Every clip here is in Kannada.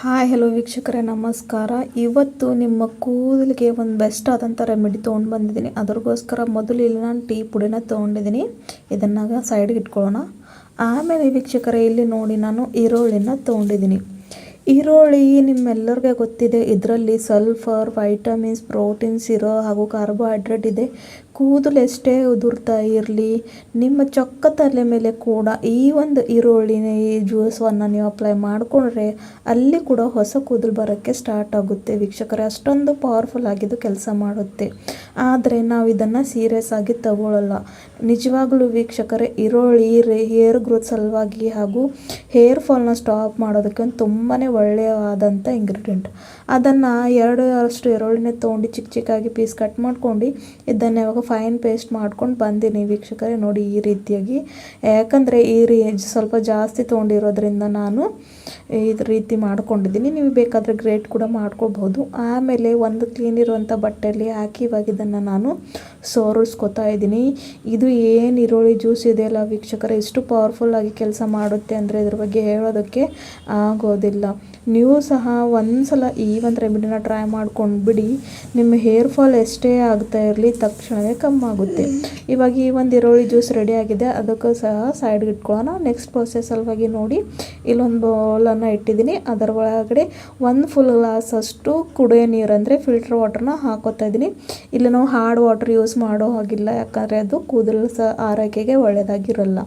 ಹಾಯ್ ಹಲೋ ವೀಕ್ಷಕರೇ ನಮಸ್ಕಾರ. ಇವತ್ತು ನಿಮ್ಮ ಕೂದಲಿಗೆ ಒಂದು ಬೆಸ್ಟ್ ಆದಂಥ ರೆಮಿಡಿ ತೊಗೊಂಡು ಬಂದಿದ್ದೀನಿ. ಅದಕ್ಕೋಸ್ಕರ ಮೊದಲು ಇಲ್ಲಿ ನಾನು ಟೀ ಪುಡಿನ ತೊಗೊಂಡಿದ್ದೀನಿ. ಇದನ್ನು ಸೈಡ್ಗೆ ಇಟ್ಕೊಳ್ಳೋಣ. ಆಮೇಲೆ ವೀಕ್ಷಕರೇ ಇಲ್ಲಿ ನೋಡಿ ನಾನು ಈರುಳ್ಳಿನ ತೊಗೊಂಡಿದ್ದೀನಿ. ಈರುಳ್ಳಿ ನಿಮ್ಮೆಲ್ಲರಿಗೆ ಗೊತ್ತಿದೆ, ಇದರಲ್ಲಿ ಸಲ್ಫರ್, ವೈಟಮಿನ್ಸ್, ಪ್ರೋಟೀನ್ಸ್ ಇರೋ ಹಾಗೂ ಕಾರ್ಬೋಹೈಡ್ರೇಟ್ ಇದೆ. ಕೂದಲು ಎಷ್ಟೇ ಉದುರ್ತಾ ಇರಲಿ, ನಿಮ್ಮ ಚೊಕ್ಕ ತಲೆ ಮೇಲೆ ಕೂಡ ಈ ಒಂದು ಈರುಳ್ಳಿನ ಈ ಜ್ಯೂಸನ್ನು ನೀವು ಅಪ್ಲೈ ಮಾಡಿಕೊಂಡ್ರೆ ಅಲ್ಲಿ ಕೂಡ ಹೊಸ ಕೂದಲು ಬರೋಕ್ಕೆ ಸ್ಟಾರ್ಟ್ ಆಗುತ್ತೆ ವೀಕ್ಷಕರೇ. ಅಷ್ಟೊಂದು ಪವರ್ಫುಲ್ ಆಗಿದ್ದು ಕೆಲಸ ಮಾಡುತ್ತೆ. ಆದರೆ ನಾವು ಇದನ್ನು ಸೀರಿಯಸ್ ಆಗಿ ತಗೊಳ್ಳಲ್ಲ. ನಿಜವಾಗ್ಲೂ ವೀಕ್ಷಕರೇ, ಈರುಳ್ಳಿ ಹೇರ್ ಗ್ರೋತ್ ಸಲುವಾಗಿ ಹಾಗೂ ಹೇರ್ ಫಾಲ್ನ ಸ್ಟಾಪ್ ಮಾಡೋದಕ್ಕೆ ಒಂದು ತುಂಬಾ ಒಳ್ಳೆಯವಾದಂಥ ಇಂಗ್ರೀಡಿಯೆಂಟ್. ಅದನ್ನು 2 ಈರುಳ್ಳಿನ ತೊಗೊಂಡು ಚಿಕ್ಕ ಚಿಕ್ಕಾಗಿ ಪೀಸ್ ಕಟ್ ಮಾಡ್ಕೊಂಡು ಇದನ್ನು ಇವಾಗ ಫೈನ್ ಪೇಸ್ಟ್ ಮಾಡ್ಕೊಂಡು ಬಂದೀನಿ ವೀಕ್ಷಕರೇ. ನೋಡಿ ಈ ರೀತಿಯಾಗಿ, ಯಾಕಂದರೆ ಸ್ವಲ್ಪ ಜಾಸ್ತಿ ತೊಗೊಂಡಿರೋದ್ರಿಂದ ನಾನು ಈ ರೀತಿ ಮಾಡ್ಕೊಂಡಿದ್ದೀನಿ. ನೀವು ಬೇಕಾದರೆ ಗ್ರೇಟ್ ಕೂಡ ಮಾಡ್ಕೊಳ್ಬೋದು. ಆಮೇಲೆ ಒಂದು ಕ್ಲೀನ್ ಇರುವಂಥ ಬಟ್ಟೆಯಲ್ಲಿ ಹಾಕಿ ಇವಾಗ ಇದನ್ನು ನಾನು ಸೋರಿಸ್ಕೊತಾ ಇದ್ದೀನಿ. ಇದು ಏನು ಈರುಳ್ಳಿ ಜ್ಯೂಸ್ ಇದೆಯಲ್ಲ ವೀಕ್ಷಕರೇ, ಎಷ್ಟು ಪವರ್ಫುಲ್ಲಾಗಿ ಕೆಲಸ ಮಾಡುತ್ತೆ ಅಂದರೆ ಇದ್ರ ಬಗ್ಗೆ ಹೇಳೋದಕ್ಕೆ ಆಗೋದಿಲ್ಲ. ನೀವು ಸಹ ಒಂದ್ಸಲ ಈ ಒಂದು ರೆಮಿಡಿನ ಟ್ರೈ ಮಾಡ್ಕೊಂಡು ಬಿಡಿ. ನಿಮ್ಮ ಹೇರ್ ಫಾಲ್ ಎಷ್ಟೇ ಆಗ್ತಾ ಇರಲಿ ತಕ್ಷಣವೇ ಕಮ್ಮಿ ಆಗುತ್ತೆ. ಇವಾಗ ಈ ಒಂದು ಈರುಳ್ಳಿ ಜ್ಯೂಸ್ ರೆಡಿ ಆಗಿದೆ, ಅದಕ್ಕೂ ಸಹ ಸೈಡ್ಗೆ ಇಟ್ಕೊಳ್ಳೋಣ. ನೆಕ್ಸ್ಟ್ ಪ್ರೊಸೆಸ್ ಸಲುವಾಗಿ ನೋಡಿ ಇಲ್ಲೊಂದು ಬೌಲನ್ನು ಇಟ್ಟಿದ್ದೀನಿ. ಅದರ ಒಳಗಡೆ 1 ಫುಲ್ ಗ್ಲಾಸ್ ಅಷ್ಟು ಕುಡಿಯೋ ನೀರು ಅಂದರೆ ಫಿಲ್ಟರ್ ವಾಟರ್ನ ಹಾಕೋತಾ ಇದ್ದೀನಿ. ಇಲ್ಲಿ ನಾವು ಹಾರ್ಡ್ ವಾಟರ್ ಯೂಸ್ ಮಾಡೋ ಹಾಗಿಲ್ಲ, ಯಾಕಂದರೆ ಅದು ಕೂದಲು ಆರೈಕೆಗೆ ಒಳ್ಳೆಯದಾಗಿರಲ್ಲ.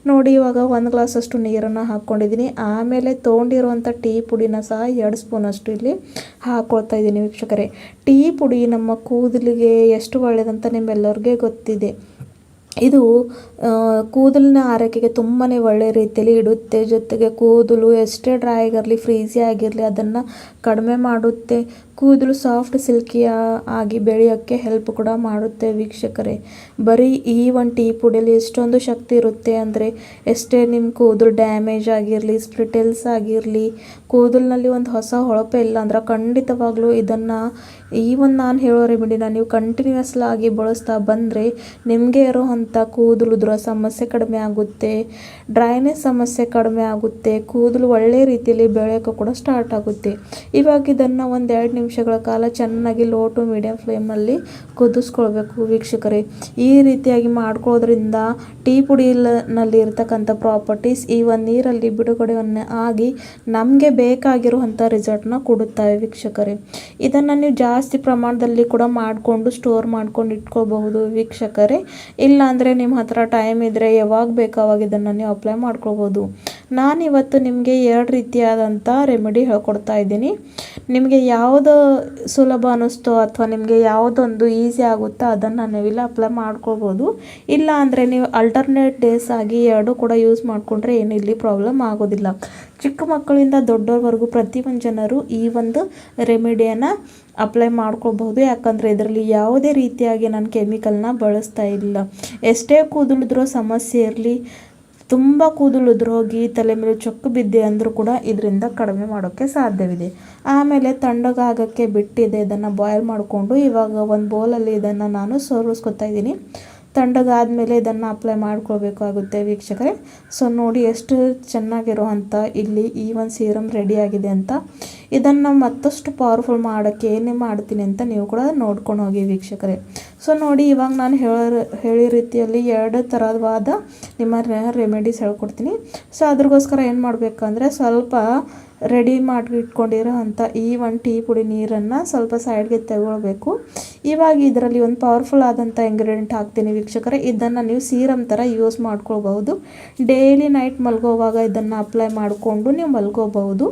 ನೋಡಿ ಇವಾಗ 1 ಗ್ಲಾಸ್ ಅಷ್ಟು ನೀರನ್ನು ಹಾಕ್ಕೊಂಡಿದ್ದೀನಿ. ಆಮೇಲೆ ತೊಗೊಂಡಿರುವಂಥ ಟೀ ಪುಡಿನ ಸಹ 2 ಸ್ಪೂನಷ್ಟು ಇಲ್ಲಿ ಹಾಕ್ಕೊಳ್ತಾ ಇದ್ದೀನಿ ವೀಕ್ಷಕರೇ. ಟೀ ಪುಡಿ ನಮ್ಮ ಕೂದಲಿಗೆ ಎಷ್ಟು ಒಳ್ಳೆಯದಂತ ನಿಮ್ಮೆಲ್ಲರಿಗೆ ಗೊತ್ತಿದೆ. ಇದು ಕೂದಲಿನ ಆರೈಕೆಗೆ ತುಂಬಾ ಒಳ್ಳೆಯ ರೀತಿಯಲ್ಲಿ ಇಡುತ್ತೆ. ಜೊತೆಗೆ ಕೂದಲು ಎಷ್ಟೇ ಡ್ರೈ ಆಗಿರಲಿ, ಫ್ರೀಝಿ ಆಗಿರಲಿ ಅದನ್ನು ಕಡಿಮೆ ಮಾಡುತ್ತೆ. ಕೂದಲು ಸಾಫ್ಟ್ ಸಿಲ್ಕಿ ಆಗಿ ಬೆಳೆಯೋಕ್ಕೆ ಹೆಲ್ಪ್ ಕೂಡ ಮಾಡುತ್ತೆ ವೀಕ್ಷಕರೇ. ಬರೀ ಈ ಒಂದು ಟೀ ಪುಡಿಯಲ್ಲಿ ಎಷ್ಟೊಂದು ಶಕ್ತಿ ಇರುತ್ತೆ ಅಂದರೆ, ಎಷ್ಟೇ ನಿಮ್ಮ ಕೂದಲು ಡ್ಯಾಮೇಜ್ ಆಗಿರಲಿ, ಸ್ಪ್ಲಿಟೆಲ್ಸ್ ಆಗಿರಲಿ, ಕೂದಲಿನಲ್ಲಿ ಒಂದು ಹೊಸ ಹೊಳಪೆ ಇಲ್ಲ ಅಂದ್ರೆ ಖಂಡಿತವಾಗ್ಲೂ ಇದನ್ನು ಈ ಒಂದು ನಾನು ಹೇಳೋ ರೆಮಿಡಿನ ನೀವು ಕಂಟಿನ್ಯೂಸ್ ಆಗಿ ಬಳಸ್ತಾ ಬಂದರೆ ನಿಮಗೆ ಇರೋವಂಥ ಕೂದಲು ಉದುರೋ ಸಮಸ್ಯೆ ಕಡಿಮೆ ಆಗುತ್ತೆ, ಡ್ರೈನೆಸ್ ಸಮಸ್ಯೆ ಕಡಿಮೆ ಆಗುತ್ತೆ, ಕೂದಲು ಒಳ್ಳೆ ರೀತಿಯಲ್ಲಿ ಬೆಳೆಯೋಕ್ಕೂ ಕೂಡ ಸ್ಟಾರ್ಟ್ ಆಗುತ್ತೆ. ಇವಾಗ ಇದನ್ನು ಒಂದು 2 ನಿಮಿಷಗಳ ಕಾಲ ಚೆನ್ನಾಗಿ ಲೋ ಟು ಮೀಡಿಯಂ ಫ್ಲೇಮಲ್ಲಿ ಕುದಿಸ್ಕೊಳ್ಬೇಕು ವೀಕ್ಷಕರೇ. ಈ ರೀತಿಯಾಗಿ ಮಾಡ್ಕೊಳ್ಳೋದ್ರಿಂದ ಟೀ ಪುಡಿನಲ್ಲಿ ಇರ್ತಕ್ಕಂಥ ಪ್ರಾಪರ್ಟೀಸ್ ಈ ಒಂದು ನೀರಲ್ಲಿ ಬಿಡುಗಡೆಯನ್ನು ಆಗಿ ನಮಗೆ ಬೇಕಾಗಿರುವಂಥ ರಿಸಲ್ಟ್ನ ಕೊಡುತ್ತವೆ ವೀಕ್ಷಕರೇ. ಇದನ್ನು ನೀವು ಜಾಸ್ತಿ ಪ್ರಮಾಣದಲ್ಲಿ ಕೂಡ ಮಾಡಿಕೊಂಡು ಸ್ಟೋರ್ ಮಾಡ್ಕೊಂಡು ಇಟ್ಕೋಬಹುದು ವೀಕ್ಷಕರೇ. ಇಲ್ಲಾಂದರೆ ನಿಮ್ಮ ಹತ್ರ ಟೈಮ್ ಇದ್ದರೆ ಯಾವಾಗ ಬೇಕು ಅವಾಗ ಇದನ್ನು ನೀವು ಅಪ್ಲೈ ಮಾಡ್ಕೊಳ್ಬೋದು. ನಾನಿವತ್ತು ನಿಮಗೆ 2 ರೀತಿಯಾದಂಥ ರೆಮಿಡಿ ಹೇಳ್ಕೊಡ್ತಾ ಇದ್ದೀನಿ. ನಿಮಗೆ ಯಾವುದು ಸುಲಭ ಅನ್ನಿಸ್ತೋ ಅಥವಾ ನಿಮಗೆ ಯಾವುದೊಂದು ಈಸಿ ಆಗುತ್ತೋ ಅದನ್ನು ನೀವಿಲ್ಲ ಅಪ್ಲೈ ಮಾಡ್ಕೊಳ್ಬೋದು. ಇಲ್ಲ ಅಂದರೆ ನೀವು ಅಲ್ಟರ್ನೇಟ್ ಡೇಸ್ ಆಗಿ 2 ಕೂಡ ಯೂಸ್ ಮಾಡಿಕೊಂಡ್ರೆ ಏನು ಇಲ್ಲಿ ಪ್ರಾಬ್ಲಮ್ ಆಗೋದಿಲ್ಲ. ಚಿಕ್ಕ ಮಕ್ಕಳಿಂದ ದೊಡ್ಡವರೆಗೂ ಪ್ರತಿಯೊಂದು ಜನರು ಈ ಒಂದು ರೆಮಿಡಿಯನ್ನು ಅಪ್ಲೈ ಮಾಡ್ಕೊಳ್ಬಹುದು. ಯಾಕಂದರೆ ಇದರಲ್ಲಿ ಯಾವುದೇ ರೀತಿಯಾಗಿ ನಾನು ಕೆಮಿಕಲ್ನ ಬಳಸ್ತಾ ಇಲ್ಲ. ಎಷ್ಟೇ ಕೂದಲಿದ್ರೋ ಸಮಸ್ಯೆ ಇರಲಿ, ತುಂಬ ಕೂದಲು ಉದುರೋಗಿ ತಲೆ ಮೇಲೆ ಚೊಕ್ಕು ಬಿದ್ದೆ ಅಂದರೂ ಕೂಡ ಇದರಿಂದ ಕಡಿಮೆ ಮಾಡೋಕ್ಕೆ ಸಾಧ್ಯವಿದೆ. ಆಮೇಲೆ ತಣ್ಣಗಾಗೋಕ್ಕೆ ಬಿಟ್ಟಿದೆ. ಇದನ್ನು ಬಾಯ್ಲ್ ಮಾಡಿಕೊಂಡು ಇವಾಗ ಒಂದು ಬೌಲಲ್ಲಿ ಇದನ್ನು ನಾನು ಸೋರಿಸ್ಕೊತಾ ಇದ್ದೀನಿ. ತಣ್ಣಗಾದ್ಮೇಲೆ ಇದನ್ನು ಅಪ್ಲೈ ಮಾಡ್ಕೊಳ್ಬೇಕಾಗುತ್ತೆ ವೀಕ್ಷಕರೇ. ಸೊ ನೋಡಿ ಎಷ್ಟು ಚೆನ್ನಾಗಿರುವಂಥ ಇಲ್ಲಿ ಈ ಒಂದು ಸೀರಮ್ ರೆಡಿಯಾಗಿದೆ ಅಂತ. ಇದನ್ನು ಮತ್ತಷ್ಟು ಪವರ್ಫುಲ್ ಮಾಡೋಕ್ಕೆ ಏನೇ ಮಾಡ್ತೀನಿ ಅಂತ ನೀವು ಕೂಡ ನೋಡ್ಕೊಂಡು ಹೋಗಿ ವೀಕ್ಷಕರೇ. ಸೊ ನೋಡಿ ಇವಾಗ ನಾನು ಹೇಳಿ ರೀತಿಯಲ್ಲಿ 2 ಥರವಾದ ನಿಮ್ಮ ರೆಮಿಡೀಸ್ ಹೇಳ್ಕೊಡ್ತೀನಿ. ಸೊ ಅದ್ರಗೋಸ್ಕರ ಏನು ಮಾಡಬೇಕಂದ್ರೆ, ಸ್ವಲ್ಪ ರೆಡಿ ಮಾಡಿ ಇಟ್ಕೊಂಡಿರೋ ಅಂಥ ಈ ಒಂದು ಟೀ ಪುಡಿ ನೀರನ್ನು ಸ್ವಲ್ಪ ಸೈಡ್ಗೆ ತಗೊಳ್ಬೇಕು. ಇವಾಗ ಇದರಲ್ಲಿ ಒಂದು ಪವರ್ಫುಲ್ ಆದಂಥ ಇಂಗ್ರೀಡಿಯೆಂಟ್ ಹಾಕ್ತೀನಿ ವೀಕ್ಷಕರೇ. ಇದನ್ನು ನೀವು ಸೀರಮ್ ಥರ ಯೂಸ್ ಮಾಡ್ಕೊಳ್ಬಹುದು. ಡೈಲಿ ನೈಟ್ ಮಲ್ಗೋವಾಗ ಇದನ್ನು ಅಪ್ಲೈ ಮಾಡಿಕೊಂಡು ನೀವು ಮಲ್ಗೋಬಹುದು.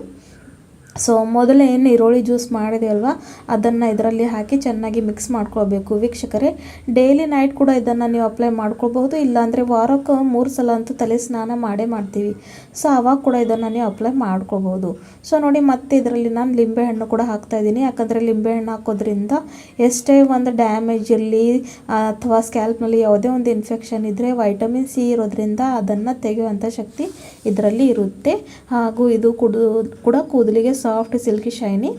ಸೊ ಮೊದಲೇ ಏನು ಈರುಳ್ಳಿ ಜ್ಯೂಸ್ ಮಾಡಿದೆ ಅಲ್ವಾ, ಅದನ್ನು ಇದರಲ್ಲಿ ಹಾಕಿ ಚೆನ್ನಾಗಿ ಮಿಕ್ಸ್ ಮಾಡ್ಕೊಳ್ಬೇಕು ವೀಕ್ಷಕರೇ. ಡೈಲಿ ನೈಟ್ ಕೂಡ ಇದನ್ನು ನೀವು ಅಪ್ಲೈ ಮಾಡ್ಕೊಳ್ಬಹುದು. ಇಲ್ಲಾಂದರೆ ವಾರಕ್ಕೆ 3 ಸಲ ಅಂತೂ ತಲೆ ಸ್ನಾನ ಮಾಡ್ತೀವಿ. ಸೊ ಆವಾಗ ಕೂಡ ಇದನ್ನು ನೀವು ಅಪ್ಲೈ ಮಾಡ್ಕೊಳ್ಬೋದು. ಸೊ ನೋಡಿ ಮತ್ತೆ ಇದರಲ್ಲಿ ನಾನು ಲಿಂಬೆಹಣ್ಣು ಕೂಡ ಹಾಕ್ತಾಯಿದ್ದೀನಿ. ಯಾಕಂದರೆ ಲಿಂಬೆಹಣ್ಣು ಹಾಕೋದ್ರಿಂದ ಎಷ್ಟೇ ಒಂದು ಡ್ಯಾಮೇಜ್ ಇರಲಿ ಅಥವಾ ಸ್ಕ್ಯಾಲ್ಪ್ನಲ್ಲಿ ಯಾವುದೇ ಒಂದು ಇನ್ಫೆಕ್ಷನ್ ಇದ್ದರೆ ವೈಟಮಿನ್ ಸಿ ಇರೋದ್ರಿಂದ ಅದನ್ನು ತೆಗೆಯುವಂಥ ಶಕ್ತಿ ಇದರಲ್ಲಿ ಇರುತ್ತೆ. ಹಾಗೂ ಇದು ಕೂಡ ಕೂದಲಿಗೆ ಸಾಫ್ಟ್ ಸಿಲ್ಕಿ ಶೈನಿ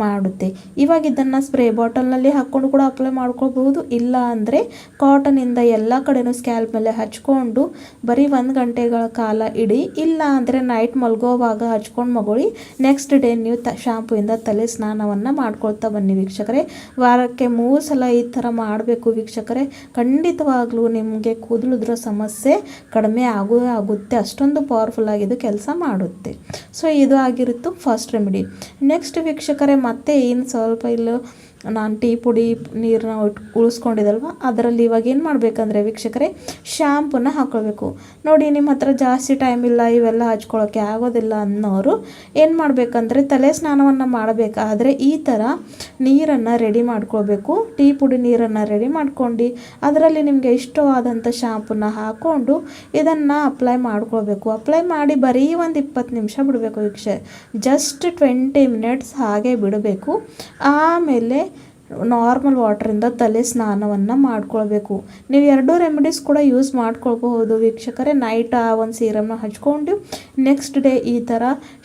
ಮಾಡುತ್ತೆ. ಇವಾಗ ಇದನ್ನು ಸ್ಪ್ರೇ ಬಾಟಲ್ನಲ್ಲಿ ಹಾಕ್ಕೊಂಡು ಕೂಡ ಅಪ್ಲೈ ಮಾಡ್ಕೊಳ್ಬಹುದು. ಇಲ್ಲ ಅಂದರೆ ಕಾಟನಿಂದ ಎಲ್ಲ ಕಡೆನೂ ಸ್ಕ್ಯಾಲ್ಪ್ ಮೇಲೆ ಹಚ್ಕೊಂಡು ಬರೀ 1 ಗಂಟೆಗಳ ಕಾಲ ಇಡಿ. ಇಲ್ಲ ಅಂದರೆ ನೈಟ್ ಮಲ್ಗೋವಾಗ ಹಚ್ಕೊಂಡು ಮಗುಳಿ ನೆಕ್ಸ್ಟ್ ಡೇ ನೀವು ಶಾಂಪೂಯಿಂದ ತಲೆ ಸ್ನಾನವನ್ನು ಮಾಡ್ಕೊಳ್ತಾ ಬನ್ನಿ ವೀಕ್ಷಕರೇ. ವಾರಕ್ಕೆ 3 ಸಲ ಈ ಥರ ಮಾಡಬೇಕು ವೀಕ್ಷಕರೇ. ಖಂಡಿತವಾಗ್ಲೂ ನಿಮಗೆ ಕೂದಲುದ್ರೋ ಸಮಸ್ಯೆ ಕಡಿಮೆ ಆಗುತ್ತೆ. ಅಷ್ಟೊಂದು ಪವರ್ಫುಲ್ ಆಗಿದ್ದು ಕೆಲಸ ಮಾಡುತ್ತೆ. ಸೊ ಇದು ಆಗಿರುತ್ತು ಫಸ್ಟ್ ರೆಮಿಡಿ. ನೆಕ್ಸ್ಟ್ ವೀಕ್ಷಕರೇ ಮತ್ತೆ ಏನು ಸ್ವಲ್ಪ ಇಲ್ಲ ನಾನು ಟೀ ಪುಡಿ ನೀರನ್ನ ಉಳಿಸ್ಕೊಂಡಿದ್ದಲ್ವ ಅದರಲ್ಲಿ ಇವಾಗ ಏನು ಮಾಡಬೇಕಂದ್ರೆ ವೀಕ್ಷಕರೇ ಶ್ಯಾಂಪೂನ ಹಾಕ್ಕೊಳ್ಬೇಕು. ನೋಡಿ ನಿಮ್ಮ ಹತ್ರ ಜಾಸ್ತಿ ಟೈಮ್ ಇಲ್ಲ ಇವೆಲ್ಲ ಹಚ್ಕೊಳ್ಳೋಕ್ಕೆ ಆಗೋದಿಲ್ಲ ಅನ್ನೋರು ಏನು ಮಾಡಬೇಕಂದ್ರೆ ತಲೆ ಸ್ನಾನವನ್ನು ಮಾಡಬೇಕಾದ್ರೆ ಈ ಥರ ನೀರನ್ನು ರೆಡಿ ಮಾಡ್ಕೊಳ್ಬೇಕು. ಟೀ ಪುಡಿ ನೀರನ್ನು ರೆಡಿ ಮಾಡ್ಕೊಂಡು ಅದರಲ್ಲಿ ನಿಮಗೆ ಇಷ್ಟವಾದಂಥ ಶ್ಯಾಂಪೂನ ಹಾಕ್ಕೊಂಡು ಇದನ್ನು ಅಪ್ಲೈ ಮಾಡ್ಕೊಳ್ಬೇಕು. ಅಪ್ಲೈ ಮಾಡಿ ಬರೀ ಒಂದು 20 ನಿಮಿಷ ಬಿಡಬೇಕು ವೀಕ್ಷಕರೇ. ಜಸ್ಟ್ 20 ಮಿನಿಟ್ಸ್ ಹಾಗೆ ಬಿಡಬೇಕು. ಆಮೇಲೆ ನಾರ್ಮಲ್ ವಾಟ್ರಿಂದ ತಲೆ ಸ್ನಾನವನ್ನು ಮಾಡ್ಕೊಳ್ಬೇಕು. ನೀವು 2 ರೆಮಿಡೀಸ್ ಕೂಡ ಯೂಸ್ ಮಾಡ್ಕೊಳ್ಬಹುದು ವೀಕ್ಷಕರೇ. ನೈಟ್ ಒಂದು ಸೀರಮ್ನ ಹಚ್ಕೊಂಡು ನೆಕ್ಸ್ಟ್ ಡೇ ಈ ಥರ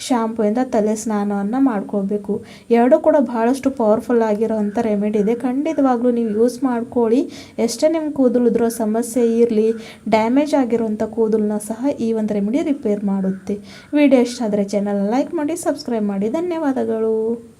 ಶಾಂಪೂಯಿಂದ ತಲೆ ಸ್ನಾನವನ್ನು ಮಾಡ್ಕೊಳ್ಬೇಕು. 2 ಕೂಡ ಬಹಳಷ್ಟು ಪವರ್ಫುಲ್ ಆಗಿರೋವಂಥ ರೆಮಿಡಿ ಇದೆ. ಖಂಡಿತವಾಗ್ಲೂ ನೀವು ಯೂಸ್ ಮಾಡ್ಕೊಳ್ಳಿ. ಎಷ್ಟೇ ನಿಮ್ಮ ಕೂದಲುದ್ರೋ ಸಮಸ್ಯೆ ಇರಲಿ, ಡ್ಯಾಮೇಜ್ ಆಗಿರೋವಂಥ ಕೂದಲನ್ನ ಸಹ ಈ ಒಂದು ರೆಮಿಡಿ ರಿಪೇರ್ ಮಾಡುತ್ತೆ. ವಿಡಿಯೋ ಇಷ್ಟ ಆದರೆ ಚಾನಲ್ ಲೈಕ್ ಮಾಡಿ, ಸಬ್ಸ್ಕ್ರೈಬ್ ಮಾಡಿ. ಧನ್ಯವಾದಗಳು.